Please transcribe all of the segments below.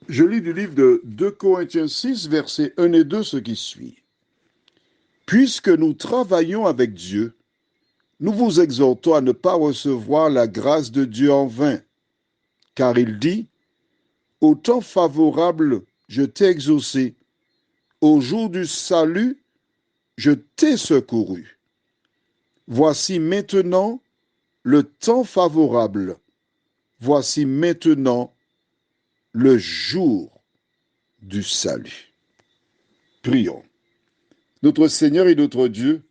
Je lis du livre de 2 Corinthiens 6, versets 1 et 2, ce qui suit. Puisque nous travaillons avec Dieu, nous vous exhortons à ne pas recevoir la grâce de Dieu en vain, car il dit, au temps favorable, je t'ai exaucé, au jour du salut, je t'ai secouru. Voici maintenant le temps favorable, voici maintenant le jour du salut. Prions. Notre Seigneur et notre Dieu,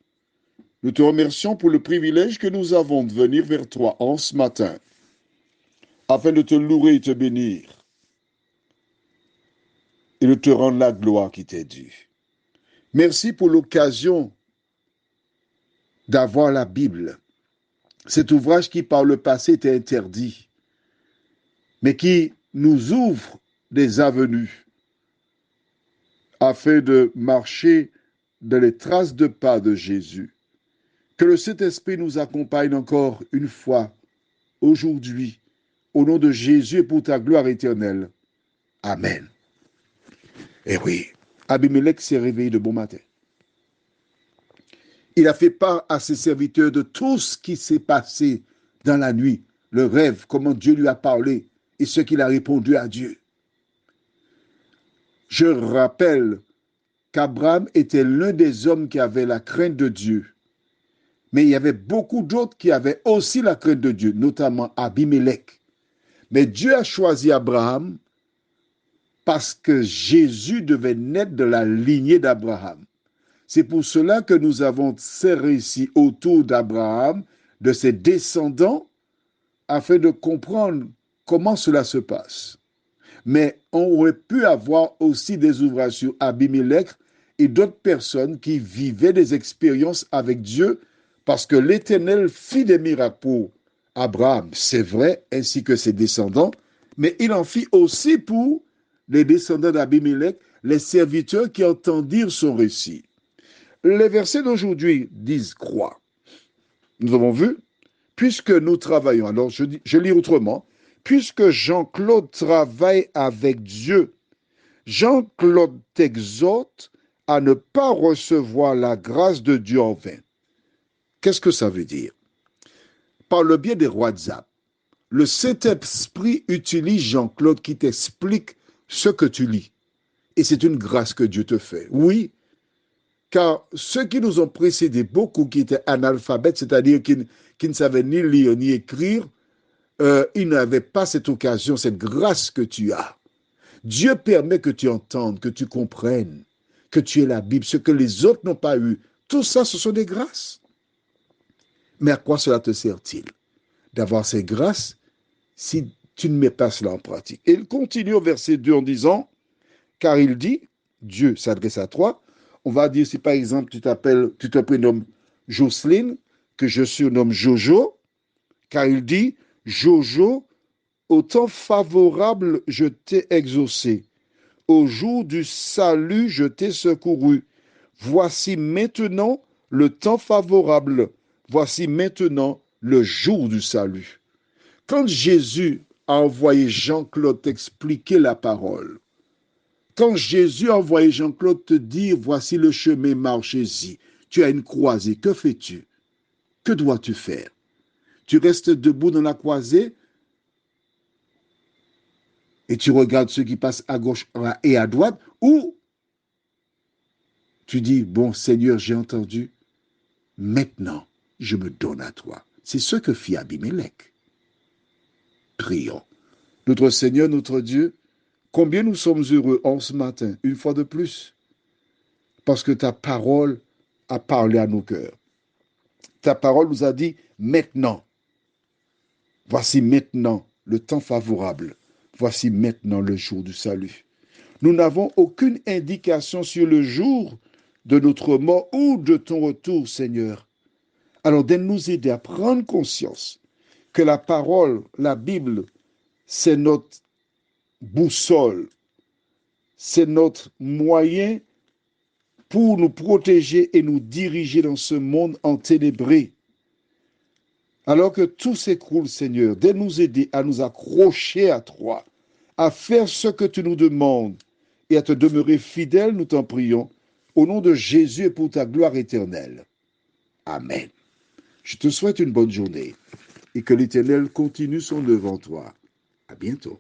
nous te remercions pour le privilège que nous avons de venir vers toi en ce matin, afin de te louer et te bénir, et de te rendre la gloire qui t'est due. Merci pour l'occasion d'avoir la Bible, cet ouvrage qui par le passé était interdit, mais qui nous ouvre des avenues afin de marcher dans les traces de pas de Jésus. Que le Saint-Esprit nous accompagne encore une fois aujourd'hui, au nom de Jésus et pour ta gloire éternelle. Amen. Eh oui, Abimelech s'est réveillé de bon matin. Il a fait part à ses serviteurs de tout ce qui s'est passé dans la nuit, le rêve, comment Dieu lui a parlé et ce qu'il a répondu à Dieu. Je rappelle qu'Abraham était l'un des hommes qui avait la crainte de Dieu. Mais il y avait beaucoup d'autres qui avaient aussi la crainte de Dieu, notamment Abimelech. Mais Dieu a choisi Abraham parce que Jésus devait naître de la lignée d'Abraham. C'est pour cela que nous avons ces récits autour d'Abraham, de ses descendants, afin de comprendre comment cela se passe. Mais on aurait pu avoir aussi des ouvrages sur Abimelech et d'autres personnes qui vivaient des expériences avec Dieu parce que l'Éternel fit des miracles pour Abraham, c'est vrai, ainsi que ses descendants, mais il en fit aussi pour les descendants d'Abimelech, les serviteurs qui entendirent son récit. Les versets d'aujourd'hui disent quoi? Nous avons vu, puisque nous travaillons, alors je lis autrement, puisque Jean-Claude travaille avec Dieu, Jean-Claude t'exhorte à ne pas recevoir la grâce de Dieu en vain. Qu'est-ce que ça veut dire? Par le biais des WhatsApp, le Saint-Esprit utilise Jean-Claude qui t'explique ce que tu lis. Et c'est une grâce que Dieu te fait. Oui, car ceux qui nous ont précédés, beaucoup qui étaient analphabètes, c'est-à-dire qui ne savaient ni lire ni écrire, ils n'avaient pas cette occasion, cette grâce que tu as. Dieu permet que tu entendes, que tu comprennes, que tu aies la Bible, ce que les autres n'ont pas eu. Tout ça, ce sont des grâces. Mais à quoi cela te sert-il d'avoir ces grâces si tu ne mets pas cela en pratique? Et il continue au verset 2 en disant, car il dit, Dieu s'adresse à toi, on va dire si par exemple tu te prénommes Jocelyne, que je surnomme Jojo, car il dit, Jojo, au temps favorable, je t'ai exaucé. Au jour du salut, je t'ai secouru. Voici maintenant le temps favorable. Voici maintenant le jour du salut. Quand Jésus a envoyé Jean-Claude t'expliquer la parole, quand Jésus a envoyé Jean-Claude te dire, voici le chemin, marchez-y, tu as une croisée, que fais-tu? Que dois-tu faire? Tu restes debout dans la croisée et tu regardes ceux qui passent à gauche et à droite, ou tu dis, bon Seigneur, j'ai entendu, maintenant je me donne à toi. C'est ce que fit Abimelech. Prions. Notre Seigneur, notre Dieu, combien nous sommes heureux en ce matin, une fois de plus, parce que ta parole a parlé à nos cœurs. Ta parole nous a dit, maintenant, voici maintenant le temps favorable, voici maintenant le jour du salut. Nous n'avons aucune indication sur le jour de notre mort ou de ton retour, Seigneur. Alors, donne-nous aider à prendre conscience que la parole, la Bible, c'est notre boussole, c'est notre moyen pour nous protéger et nous diriger dans ce monde enténébré. Alors que tout s'écroule, Seigneur, donne-nous aider à nous accrocher à toi, à faire ce que tu nous demandes et à te demeurer fidèle, nous t'en prions, au nom de Jésus et pour ta gloire éternelle. Amen. Je te souhaite une bonne journée et que l'Éternel continue son œuvre en toi. À bientôt.